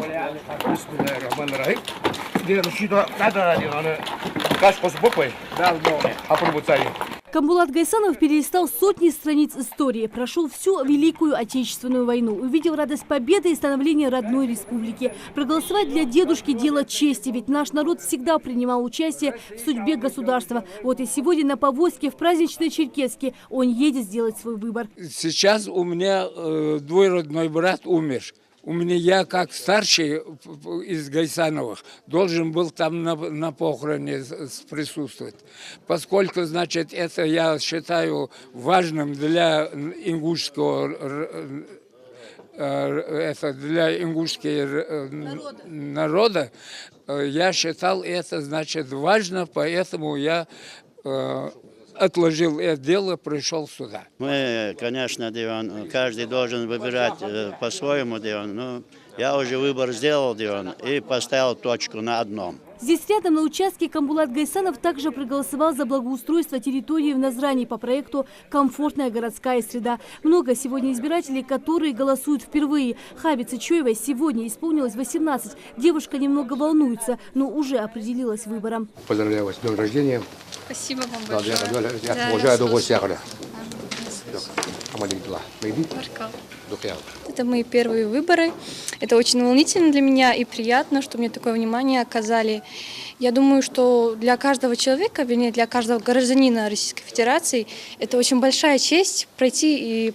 Bismillahirrahmanirrahim. Dia nusida ada di mana каш косбокой. Да, Камбулат Гайсанов перелистал сотни страниц истории, прошел всю Великую Отечественную войну, увидел радость победы и становления родной республики. Проголосовать для дедушки – дело чести, ведь наш народ всегда принимал участие в судьбе государства. Вот и сегодня на повозке в праздничной Черкеске он едет сделать свой выбор. Сейчас у меня двоюродной брат умер. У меня я, как старший из Гайсановых, должен был там на похороне присутствовать. Поскольку, значит, это я считаю важным для ингушского народа, я считал это, значит, важно, поэтому я отложил это дело, пришел сюда. Мы, конечно, каждый должен выбирать по-своему, но я уже выбор сделал и поставил точку на одном. Здесь рядом на участке Камбулат Гайсанов также проголосовал за благоустройство территории в Назрани по проекту «Комфортная городская среда». Много сегодня избирателей, которые голосуют впервые. Хабе Цичоевой сегодня исполнилось 18. Девушка немного волнуется, но уже определилась выбором. Поздравляю вас с днем рождения. Спасибо вам большое. Это мои первые выборы. Это очень волнительно для меня и приятно, что мне такое внимание оказали. Я думаю, что для каждого человека, вернее, для каждого гражданина Российской Федерации, это очень большая честь пройти и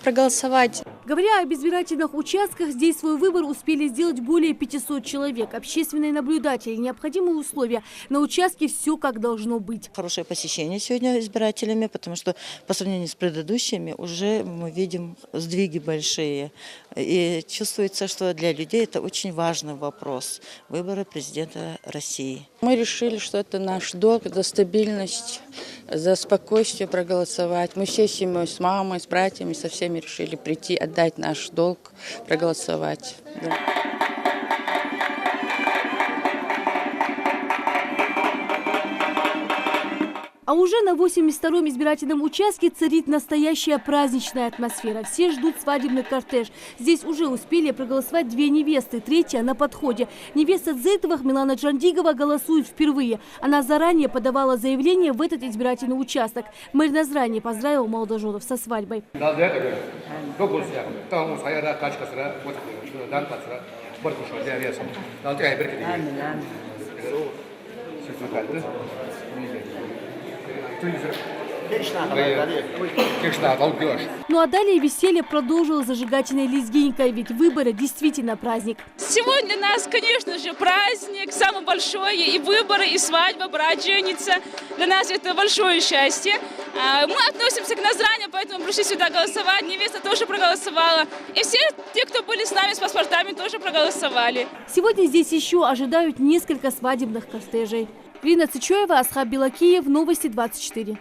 проголосовать. Говоря об избирательных участках, здесь свой выбор успели сделать более 500 человек. Общественные наблюдатели, необходимые условия. На участке все как должно быть. Хорошее посещение сегодня избирателями, потому что по сравнению с предыдущими уже мы видим сдвиги большие. И чувствуется, что для людей это очень важный вопрос – выборы президента России. Мы решили, что это наш долг, за стабильность, за спокойствие проголосовать. Мы всей семьей, с мамой, с братьями, со всеми решили прийти, отдать наш долг, проголосовать. Да. А уже на 82-м избирательном участке царит настоящая праздничная атмосфера. Все ждут свадебный кортеж. Здесь уже успели проголосовать две невесты, третья на подходе. Невеста Дзейтовых Милана Джандигова голосует впервые. Она заранее подавала заявление в этот избирательный участок. Мэр Назрани поздравил молодоженов со свадьбой. Ну а далее веселье продолжилось зажигательной лезгинкой, ведь выборы действительно праздник. Сегодня у нас, конечно же, праздник, самый большой, и выборы, и свадьба, брат женится. Для нас это большое счастье. Мы относимся к Назрани, поэтому пришли сюда голосовать. Невеста тоже проголосовала. И все те, кто были с нами с паспортами, тоже проголосовали. Сегодня здесь еще ожидают несколько свадебных кортежей. Ирина Цичоева, Асхаб Белакиев, Новости 24.